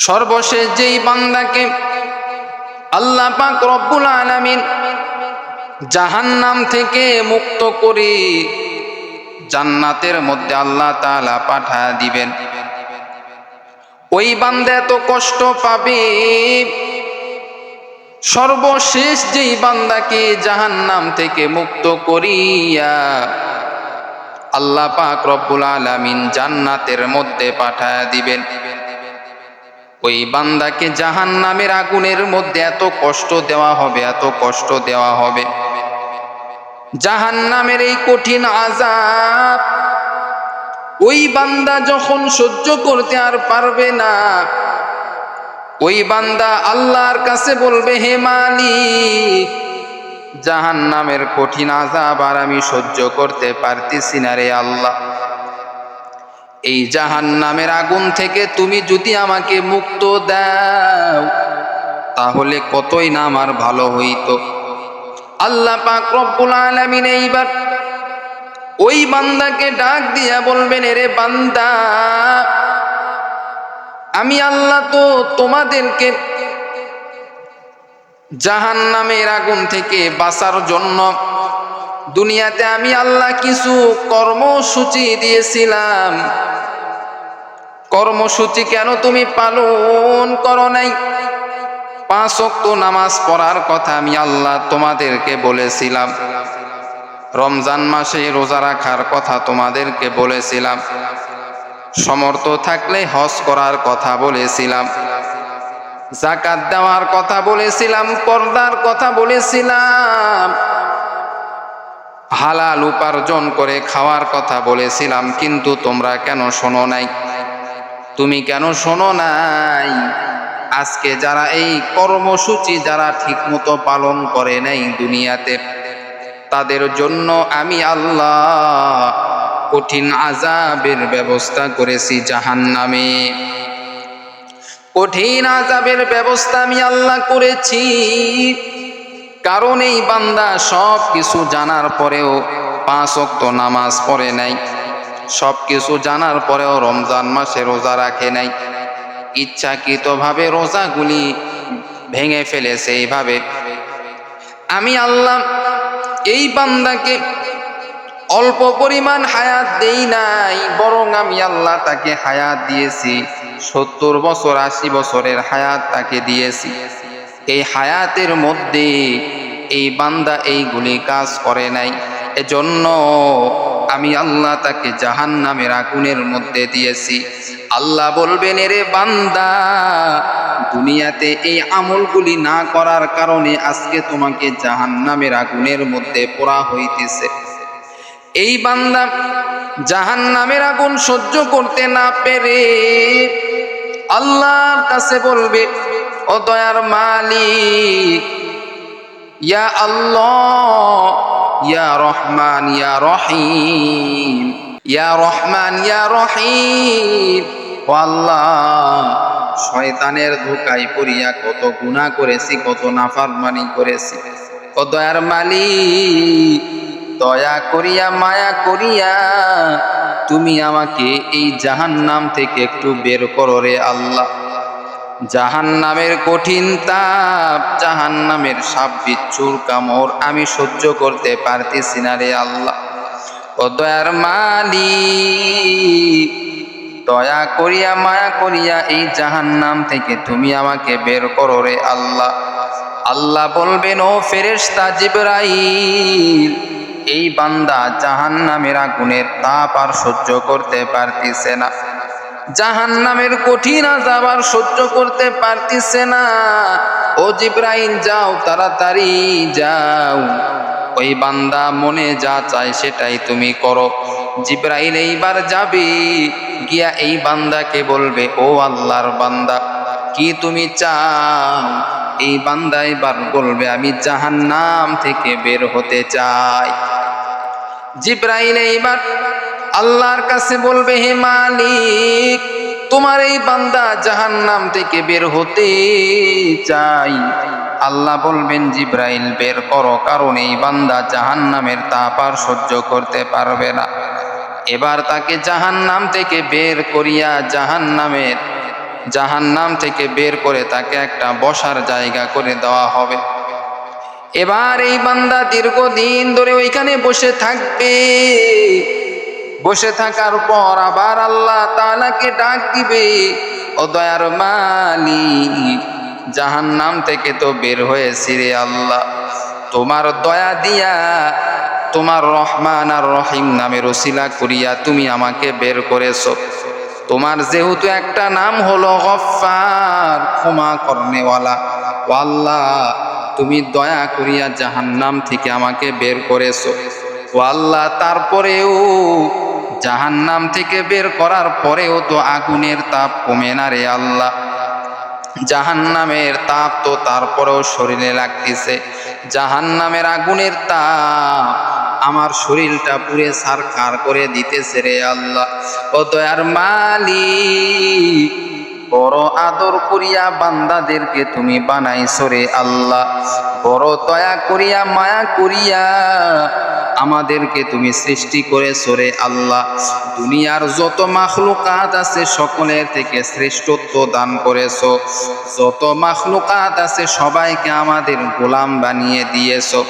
সর্বশেষ যেই বান্দাকে আল্লাহ পাক রব্বুল আলামিন জাহান্নাম থেকে মুক্ত করে জান্নাতের মধ্যে আল্লাহ তাআলা পাঠায় দিবেন, ওই বান্দা এত কষ্ট পাবে। সর্বশেষ যেই বান্দাকে জাহান্নাম থেকে মুক্ত করিয়া আল্লাহ পাক রব্বুল আলামিন জান্নাতের মধ্যে পাঠায় দিবেন, ওই বান্দাকে জাহান্নামের আগুনের মধ্যে এত কষ্ট দেওয়া হবে, এত কষ্ট দেওয়া হবে। জাহান্নামের এই কঠিন আযাব ওই বান্দা যখন সহ্য করতে আর পারবে না, ওই বান্দা আল্লাহর কাছে বলবে, হে মালিক, জাহান্নামের কঠিন আযাব আর আমি সহ্য করতে পারতেছি না রে আল্লাহ। এই জাহান্নামের আগুন থেকে তুমি যদি আমাকে মুক্ত দাও তাহলে কতই না আমার ভালো হইতো। আল্লাহ পাক রব্বুল আলামিন এইবার ওই বান্দাকে ডাক দিয়া বলবেন, এরে বান্দা, আমি আল্লাহ তো তোমাদেরকে জাহান্নামের আগুন থেকে বাঁচার জন্য দুনিয়াতে আমি আল্লাহ কিছু কর্মসূচি দিয়েছিলাম। কর্মসূচি কেন তুমি পালন করো নাই? 5 ওয়াক্ত নামাজ পড়ার কথা আমি আল্লাহ তোমাদেরকে বলেছিলাম, রমজান মাসে রোজা রাখার কথা তোমাদেরকে বলেছিলাম, সমর্থ থাকলে হজ করার কথা বলেছিলাম, যাকাত দেওয়ার কথা বলেছিলাম, পর্দার কথা বলেছিলাম, হালাল উপার্জন করে খাওয়ার কথা বলেছিলাম। কিন্তু তোমরা কেন শোনো নাই? তুমি কেন শোনো নাই? আজকে যারা এই কর্মসূচি যারা ঠিকমতো পালন করে নাই দুনিয়াতে, তাদের জন্য আমি আল্লাহ কঠিন আযাবের ব্যবস্থা করেছি জাহান্নামে। কঠিন আযাবের ব্যবস্থা আমি আল্লাহ করেছি, কারণ এই বান্দা সব কিছু জানার পরেও 5 ওয়াক্ত নামাজ পড়ে নাই, সব কিছু জানার পরেও রমজান মাসে রোজা রাখে নাই, ইচ্ছাকৃতভাবে রোজাগুলি ভেঙে ফেলেছে। এইভাবে আমি আল্লাহ এই বান্দাকে অল্প পরিমাণ হায়াত দেই নাই, বরং আমি আল্লাহ তাকে হায়াত দিয়েছি 70 বছর 80 বছরের হায়াত তাকে দিয়েছি। এই হায়াতের মধ্যে এই বান্দা এইগুলি কাজ করে নাই, এজন্য আমি আল্লাহ তাকে জাহান্নামের আগুনের মধ্যে দিয়েছি। আল্লাহ বলবেন, এরে বান্দা, দুনিয়াতে এই আমলগুলি না করার কারণে আজকে তোমাকে জাহান্নামের আগুনের মধ্যে পোড়া হইতেছে। এই বান্দা জাহান্নামের আগুন সহ্য করতে না পেরে আল্লাহর কাছে বলবে, ও দয়ার মালিক, ইয়া আল্লাহ, ইয়া রহমান, ইয়া রহিম, ইয়া রহমান, ইয়া রহিম, ও আল্লাহ, শয়তানের ধোঁকায় পড়িয়া কত গুনাহ করেছি, কত নাফরমানি করেছি। ও দয়ার মালিক, দয়া করিয়া মায়া করিয়া তুমি আমাকে এই জাহান্নাম থেকে একটু বের করো রে আল্লাহ। জাহান্নামের কঠিন তাপ, জাহান্নামের সাপ বিচ্ছুর কামড় আমি সহ্য করতে পারতেছি না রে আল্লাহ। ও দয়ার মালিক, দয়া করিয়া মায়া করিয়া এই জাহান্নাম থেকে তুমি আমাকে বের করো রে আল্লাহ। আল্লাহ বলবেন, ও ফেরেশতা জিবরাইল, এই বান্দা জাহান্নামের আগুনের তাপ আর সহ্য করতে পারতেছে না, জাহান্নামের কঠিন আযাব আর সহ্য করতে পারতেছে না। ও জিবরাইল, যাও, তাড়াতাড়ি যাও, ওই বান্দা মনে যা চায় সেটাই তুমি করো। জিবরাইল এইবার যাবে, গিয়া এই বান্দাকে বলবে, ও আল্লাহর বান্দা, কি তুমি চাও? এই বান্দা এবার বলবে, আমি জাহান্নাম থেকে বের হতে চাই। জিবরাইল এইবার আল্লাহর কাছে বলবে, হে মালিক, তোমার এই বান্দা জাহান্নাম থেকে বের হতে চাই। আল্লাহ বলবেন, জিবরাইল বের করো, কারণ এই বান্দা জাহান্নামের তাপ আর সহ্য করতে পারবে না। এবার তাকে জাহান্নাম থেকে বের করিয়া জাহান্নামের জাহান্নাম থেকে বের করে তাকে একটা বসার জায়গা করে দেওয়া হবে। এবার এই বান্দা দীর্ঘদিন ধরে ওইখানে বসে থাকবে। বসে থাকার পর আবার আল্লাহ তাআলাকে ডাক দিবে, ও দয়ার মালিক, জাহান্নাম থেকে তো বের হয়েছি রে আল্লাহ, তোমার দয়া দিয়া, তোমার রহমান আর রহিম নামের ওসিলা করিয়া তুমি আমাকে বের করেছো। তোমার যেহেতু একটা নাম হলো গফফার, ক্ষমা করনেওয়ালা, ও আল্লাহ তুমি দয়া করিয়া জাহান্নাম থেকে আমাকে বের করেছো। ও আল্লাহ, তারপরেও জাহান্নাম থেকে বের করার পরেও তো আগুনের তাপ কমে না রে আল্লাহ। জাহান্নামের তাপ তো তারপরেও শরীরে লাগতেছে। জাহান্নামের আগুনের তাপ আমার শরীরটা পুরে ছারখার করে দিতেছে রে আল্লাহ। ও দয়ার মালিক, বড় আদর করিয়া বান্দাদেরকে তুমি বানাইছো রে আল্লাহ, বড় দয়া করিয়া মায়া করিয়া আমাদেরকে তুমি সৃষ্টি করেছো রে আল্লাহ। দুনিয়ার যত মাখলুকাত আছে সকলের থেকে শ্রেষ্ঠত্ব দান করেছো। যত মাখলুকাত আছে সবাইকে আমাদের গোলাম বানিয়ে দিয়েছো।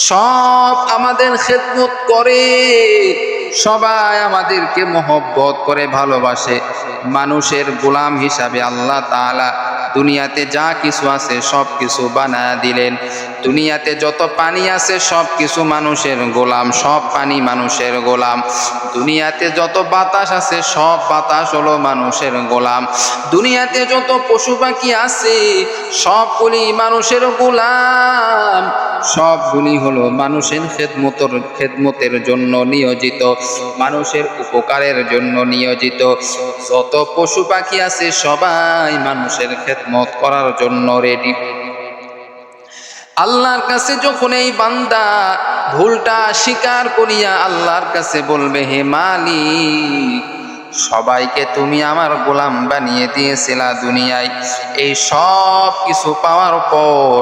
সব আমাদের খেদমত করে, সবাই আমাদেরকে মহব্বত করে ভালোবাসে। মানুষের গোলাম হিসাবে আল্লাহ তাআলা দুনিয়াতে যা কিছু আছে সব কিছু বানায়া দিলেন। দুনিয়াতে যত পানি আছে সব কিছু মানুষের গোলাম, সব পানি মানুষের গোলাম। দুনিয়াতে যত বাতাস আছে সব বাতাস হলো মানুষের গোলাম। দুনিয়াতে যত পশু পাখি আছে সবগুলি মানুষের গোলাম, সবগুলি হলো মানুষের খেদমতের জন্য নিয়োজিত, মানুষের উপকারের জন্য নিয়োজিত। যত পশু পাখি আছে সবাই মানুষের খেদমত করার জন্য রেডি। আল্লাহর কাছে যখন এই বান্দা ভুলটা স্বীকার করিয়া আল্লাহর কাছে বলবে, হে মালিক, সবাইকে তুমি আমার গোলাম বানিয়ে দিয়েছিলা দুনিয়ায়, এই সব কিছু পাওয়ার পর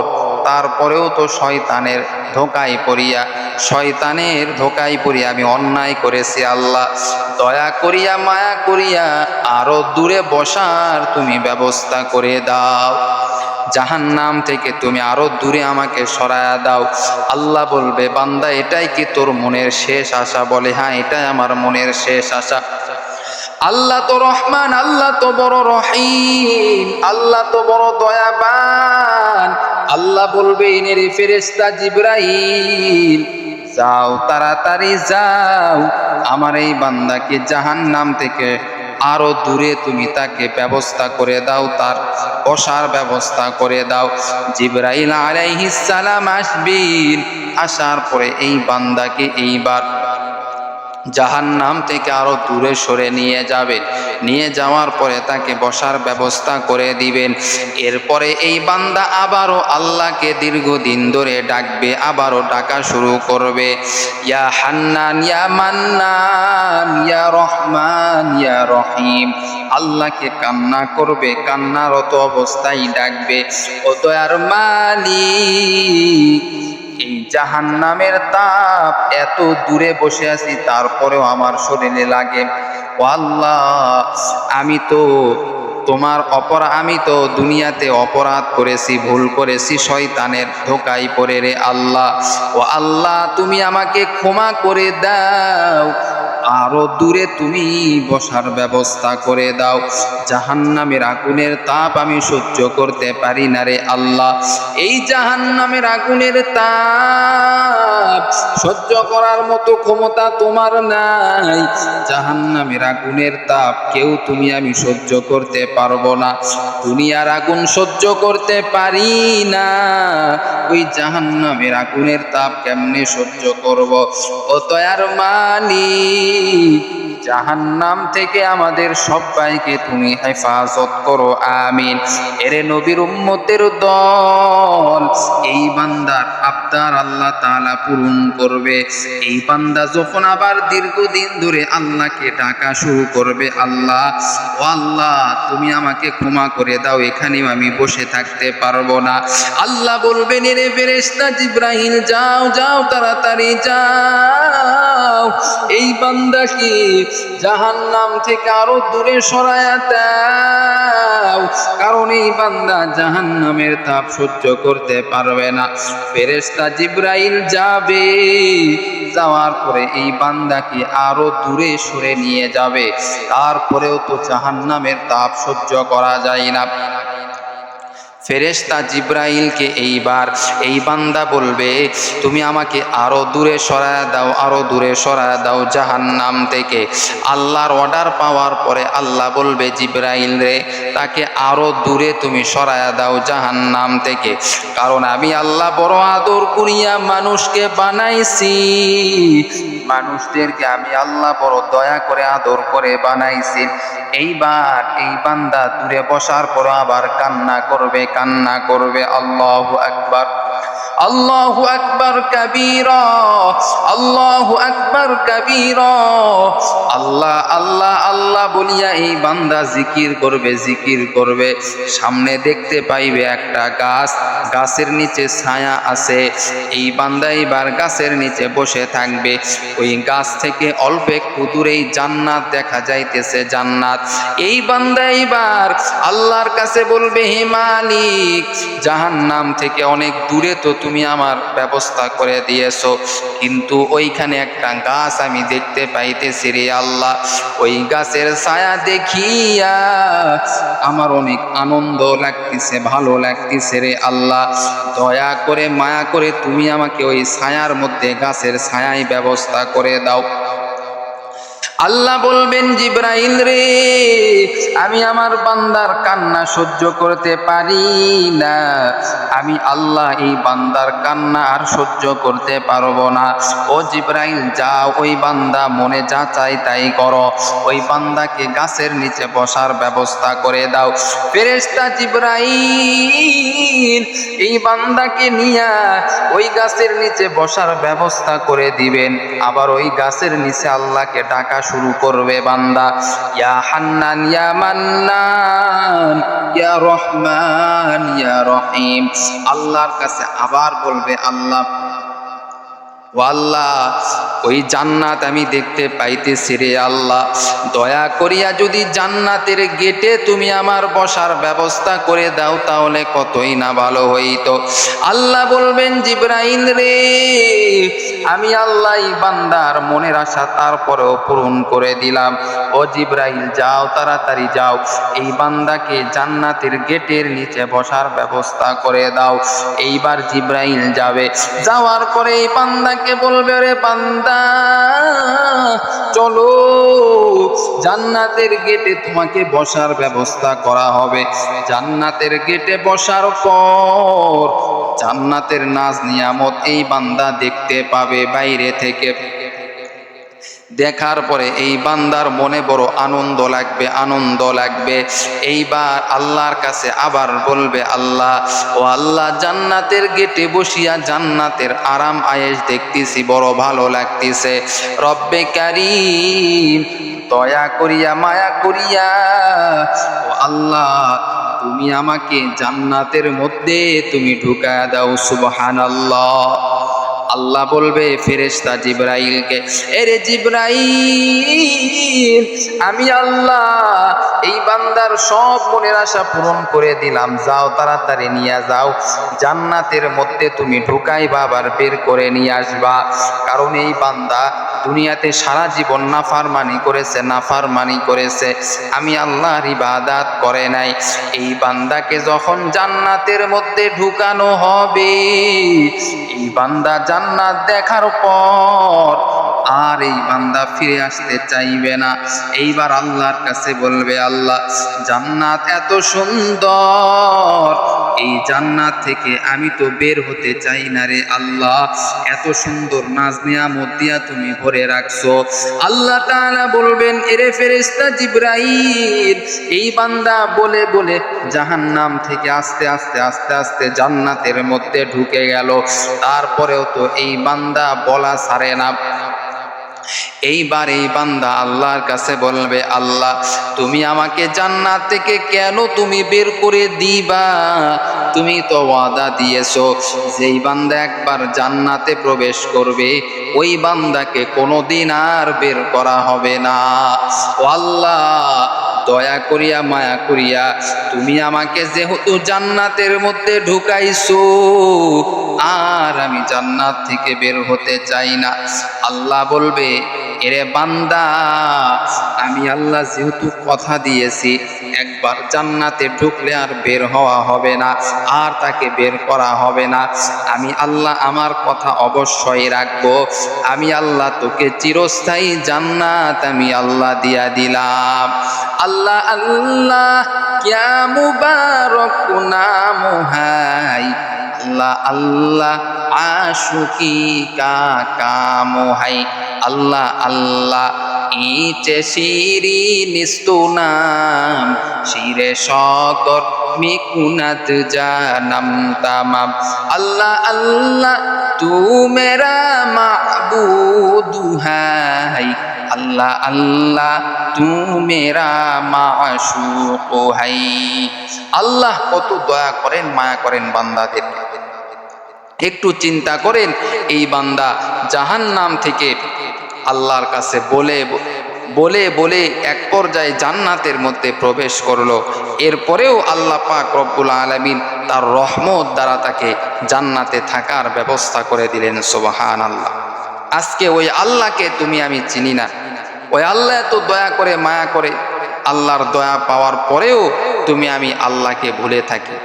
তারপরেও তো শয়তানের ধোকায় পড়িয়া আমি অন্যায় করেছি। আল্লাহ দয়া করিয়া মায়া করিয়া আরো দূরে বসার তুমি ব্যবস্থা করে দাও, জাহান্নাম থেকে তুমি আরো দূরে আমাকে সরায়া দাও। আল্লাহ বলবে, বান্দা এটাই কি তোর মনের শেষ আশা? বলে, হ্যাঁ, এটাই আমার মনের শেষ আশা। আল্লাহ তো রহমান, আল্লাহ তো বড় রহিম, আল্লাহ তো বড় দয়াবান। আল্লাহ বলবে, ইনের ফেরেশতা জিবরাইল, যাও, তাড়াতাড়ি যাও, আমার এই বান্দাকে জাহান্নাম থেকে আরো দূরে তুমি তাকে ব্যবস্থা করে দাও, তার বসার ব্যবস্থা করে দাও। জিবরাইল আলাইহিস সালাম আসবেন, আসার পরে এই বান্দাকে এইবার জাহান্নাম থেকে আরো দূরে সরে নিয়ে যাবেন। নিয়ে যাওয়ার পরে তাকে বসার ব্যবস্থা করে দিবেন। এরপরে এই বান্দা আবারও আল্লাহকে দীর্ঘদিন ধরে ডাকবে, আবারও ডাকা শুরু করবে, ইয়া হান্নান, ইয়া মান্নান, ইয়া রহমান, ইয়া রহিম। আল্লাহকে কান্না করবে, কান্নারত অবস্থায় ডাকবে, ও দয়ার মালিক, এই জাহান্নামের তাপ, এত দূরে বসে আছি তারপরেও আমার শরীরে লাগে। ও আল্লাহ, আমি তো দুনিয়াতে অপরাধ করেছি, ভুল করেছি, শয়তানের ধোকায় পড়ে রে আল্লাহ। ও আল্লাহ, তুমি আমাকে ক্ষমা করে দাও, আরো দূরে তুমি বসার ব্যবস্থা করে দাও। জাহান্নামের আগুনের তাপ আমি সহ্য করতে পারি না রে আল্লাহ। এই জাহান্নামের আগুনের তাপ সহ্য করার মতো ক্ষমতা তোমার নাই। জাহান্নামের আগুনের তাপ আমি সহ্য করতে পারবো না। দুনিয়ার আগুন সহ্য করতে পারি না, ওই জাহান্নামের আগুনের তাপ কেমনে সহ্য করব? ও দয়ার মালিক, জাহান্নাম থেকে আমাদের সবাইকে তুমি হেফাজত করো, আমিন। এরে নবীর উম্মতের দল, এই বান্দার আবদার আল্লাহ তাআলা পূরণ করবে। এই বান্দা যখন আবার দীর্ঘদিন ধরে আল্লাহকে ডাকা শুরু করবে, আল্লাহ, ও আল্লাহ, তুমি আমাকে ক্ষমা করে দাও, এখানেও আমি বসে থাকতে পারবো না। আল্লাহ বলবেন, এরে ফেরেশতা জিবরাইল, যাও যাও, তাড়াতাড়ি যাও, এই বান্দাকে জাহান্নাম থেকে আরো দূরে সরায়া দাও, কারণ এই বান্দা জাহান্নামের তাপ সহ্য করতে পারবে না। ফেরেশতা জিবরাইল যাবে, যাওয়ার পরে এই বান্দাকে আরো দূরে সরে নিয়ে যাবে, তারপরেও তো জাহান্নামের তাপ সহ্য করা যায় না। ফেরেশতা জিবরাইলকে এইবার এই বান্দা বলবে, তুমি আমাকে আরো দূরে সরায়া দাও, আরো দূরে সরায়া দাও জাহান্নাম থেকে। আল্লাহর অর্ডার পাওয়ার পরে আল্লাহ বলবে, জিবরাইল রে, তাকে আরো দূরে তুমি সরায়া দাও জাহান্নাম থেকে, কারণ আমি আল্লাহ বড় আদর করিয়া মানুষকে বানাইছি, মানুষদেরকে আমি আল্লাহ বড় দয়া করে আদর করে বানাইছি। এইবার এই বান্দা দূরে বসার পর আবার কান্না করবে, কান্না করবে। আল্লাহু আকবার, আল্লাহু আকবার কাবীরা, আল্লাহু আকবার কাবীরা। আল্লাহ আল্লাহ আল্লাহ বলিয়া এই বান্দা জিকির করবে, জিকির করবে। সামনে দেখতে পাইবে একটা গাছ, গাছের নিচে ছায়া আছে। এই বান্দা এবার গাছের নিচে বসে থাকবে। ওই গাছ থেকে অল্প একটু দূরেই জান্নাত দেখা যাইতেছে, জান্নাত। এই বান্দা এবার আল্লাহর কাছে বলবে, হে মালিক, জাহান্নাম থেকে অনেক দূরে তো তুমি আমার ব্যবস্থা করে দিয়েছো, কিন্তু ওইখানে একটা গাছ আমি দেখতে পাইতেছি রে আল্লাহ। ওই গাছের ছায়া দেখিয়া আমার অনেক আনন্দ লাগতেছে, ভালো লাগতেছে রে আল্লাহ। দয়া করে মায়া করে তুমি আমাকে ওই ছায়ার মধ্যে, গাছের ছায়ায় ব্যবস্থা করে দাও। আল্লাহ বলবেন, জিবরাইল রে, আমি আমার বান্দার কান্না সহ্য করতে পারি না, আমি আল্লাহ এই বান্দার কান্না আর সহ্য করতে পারবো না। ও জিবরাইল, যাও, ওই বান্দা মনে যা চাই তাই করো, ওই বান্দাকে গাছের নিচে বসার ব্যবস্থা করে দাও। ফেরেশতা জিবরাইল এই বান্দাকে নিয়া ওই গাছের নিচে বসার ব্যবস্থা করে দিবেন। আবার ওই গাছের নিচে আল্লাহকে ডাকা শুরু করবে বান্দা, ইয়া হান্নান ইয়া মান্নান ইয়া রহমান ইয়া রহিম। আল্লাহর কাছে আবার বলবে, আল্লাহ, ও আল্লাহ, ওই জান্নাত আমি দেখতে পাইতেছি রে আল্লাহ, দয়া করিয়া যদি জান্নাতের গেটে তুমি আমার বসার ব্যবস্থা করে দাও তাহলে কতই না ভালো হইতো। আল্লাহ বলবেন, জিবরাইল রে, আমি আল্লাহ এই বান্দার মনের আশা তারপরেও পূরণ করে দিলাম। ও জিবরাইল, যাও, তাড়াতাড়ি যাও, এই বান্দাকে জান্নাতের গেটের নিচে বসার ব্যবস্থা করে দাও। এইবার জিবরাইল যাবে, যাওয়ার পরে এই বান্দাকে বলবে, রে বান্দা, চলো, জান্নাতের গেটে তোমাকে বসার ব্যবস্থা করা হবে। জান্নাতের গেটে বসার পর জান্নাতের নাজ নিয়ামত এই বান্দা দেখতে পাবে বাইরে থেকে। দেখার পরে এই বান্দার মনে বড় আনন্দ লাগবে, আনন্দ লাগবে। এইবার আল্লাহর কাছে আবার বলবে, আল্লাহ, ও আল্লাহ, জান্নাতের গেটে বসিয়া জান্নাতের আরাম আয়েশ দেখতেছি, বড় ভালো লাগতেছে। রব্বে কারীম, দয়া করিয়া মায়া করিয়া ও আল্লাহ তুমি আমাকে জান্নাতের মধ্যে তুমি ঢুকায়া দাও। সুবহানাল্লাহ। আল্লাহ বলবে ফেরেশতা জিবরাইলকে, এরে জিবরাইল, আমি আল্লাহ এই বান্দার সব মনের আশা পূরণ করে দিলাম, যাও, তাড়াতাড়ি নিয়ে যাও, জান্নাতের মধ্যে তুমি ঢুকাইবা, আবার বের করে নিয়ে আসবা। কারণ এই বান্দা দুনিয়াতে সারা জীবন নাফরমানি করেছে, নাফরমানি করেছে, আমি আল্লাহর ইবাদত করে নাই। এই বান্দাকে যখন জান্নাতের মধ্যে ঢুকানো হবে, এই বান্দা জান্নাত দেখার পর আর এই বান্দা ফিরে আসতে চাইবে না। এইবার আল্লাহর কাছে বলবে, আল্লাহ, জান্নাত এত সুন্দর, এই জান্নাত থেকে আমি তো বের হতে চাই না রে আল্লাহ, এত সুন্দর নাজ নিয়ামত দিয়া তুমি ভরে রাখছো। আল্লাহ তাআলা বলবেন, এরে ফেরেশতা জিবরাইল, এই বান্দা বলে বলে জাহান্নাম থেকে আস্তে আস্তে আস্তে আস্তে জান্নাতের মধ্যে ঢুকে গেল। তারপরেও তো এই বান্দা বলা ছাড়ে না। এইবার এই বান্দা আল্লাহর কাছে বলবে, আল্লাহ তুমি আমাকে জান্নাত থেকে কেন তুমি বের করে দিবা? তুমি তো ওয়াদা দিয়েছো যেই বান্দা একবার জান্নাতে প্রবেশ করবে ওই বান্দাকে কোনোদিন আর বের করা হবে না। ও আল্লাহ, দয়া করিয়া মায়া করিয়া তুমি আমাকে যেহেতু জান্নাতের মধ্যে ঢুকাইছো, আর আমি জান্নাত থেকে বের হতে চাই না। আল্লাহ বলবে, এরে বান্দা, আমি আল্লাহ যেহেতু কথা দিয়েছি একবার জান্নাতে ঢুকলে আর বের হওয়া হবে না, আর তাকে বের করা হবে না, আমি আল্লাহ আমার কথা অবশ্যই রাখবো। আমি আল্লাহ তোকে চিরস্থায়ী জান্নাত আমি আল্লাহ দিয়া দিলাম। আল্লাহ আল্লাহ কিয়া মুবারক নাম হাই, আল্লাহ আল্লাহ আশুকি কা কাম হাই। আল্লাহ আল্লাহ ইচে শিরি নিস্তুনাম, শিরে শকর মিকুনাত জানাম তামাম। আল্লাহ আল্লাহ তু মেরা মাবুদ হাই, আল্লাহ আল্লাহ তু মেরা মাশুক হাই। আল্লাহ কত দয়া করেন, মায়া করেন বান্দাদেরকে। একটু চিন্তা করেন, এই বান্দা জাহান্নাম থেকে আল্লাহর কাছে বলে বলে বলে এক পর্যায়ে জান্নাতের মধ্যে প্রবেশ করলো। এরপরেও আল্লাহ পাক রব্বুল আলামিন তার রহমত দ্বারা তাকে জান্নাতে থাকার ব্যবস্থা করে দিলেন। সুবহানাল্লাহ। আজকে ওই আল্লাহকে তুমি আমি চিনি না। ওই আল্লাহ এত দয়া করে মায়া করে, আল্লাহর দয়া পাওয়ার পরেও তুমি আমি আল্লাহকে ভুলে থাকি।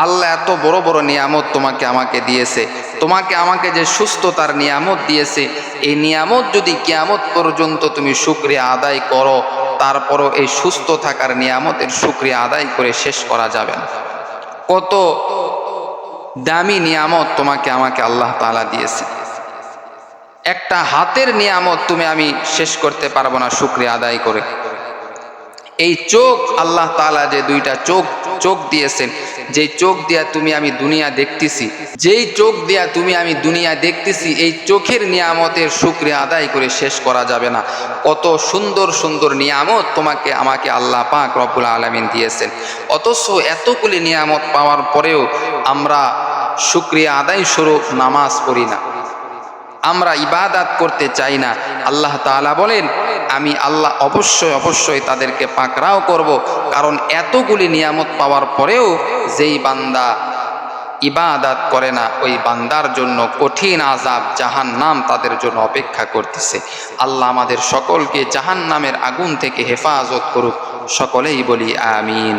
আল্লাহ এত বড় বড় নিয়ামত তোমাকে আমাকে দিয়েছে, তোমাকে আমাকে যে সুস্থতার নিয়ামত দিয়েছে, এই নিয়ামত যদি কিয়ামত পর্যন্ত তুমি শুকরিয়া আদায় করো, তারপরও এই সুস্থ থাকার নিয়ামতের শুকরিয়া আদায় করে শেষ করা যাবে না। কত দামি নিয়ামত তোমাকে আমাকে আল্লাহ তাআলা দিয়েছে। একটা হাতের নিয়ামত তুমি আমি শেষ করতে পারবো না শুকরিয়া আদায় করে। এই চোখ, আল্লাহ তাআলা যে দুইটা চোখ দিয়েছেন, যেই চোখ দিয়া তুমি আমি দুনিয়া দেখতেছি, যেই চোখ দিয়া তুমি আমি দুনিয়া দেখতেছি, এই চোখের নিয়ামতের শুকরিয়া আদায় করে শেষ করা যাবে না। কত সুন্দর সুন্দর নিয়ামত তোমাকে আমাকে আল্লাহ পাক রব্বুল আলামিন দিয়েছেন। অথচ এতগুলি নিয়ামত পাওয়ার পরেও আমরা শুকরিয়া আদায় স্বরূপ নামাজ পড়ি না, আমরা ইবাদত করতে চাই না। আল্লাহ তাআলা বলেন, আমি আল্লাহ অবশ্যই অবশ্যই তাদেরকে পাকড়াও করব, কারণ এতগুলি নিয়ামত পাওয়ার পরেও যেই বান্দা ইবাদত করে না, ওই বান্দার জন্য কঠিন আযাব জাহান্নাম তাদের জন্য অপেক্ষা করতেছে। আল্লাহ আমাদের সকলকে জাহান্নামের আগুন থেকে হেফাজত করুক। সকলেই বলি আমিন।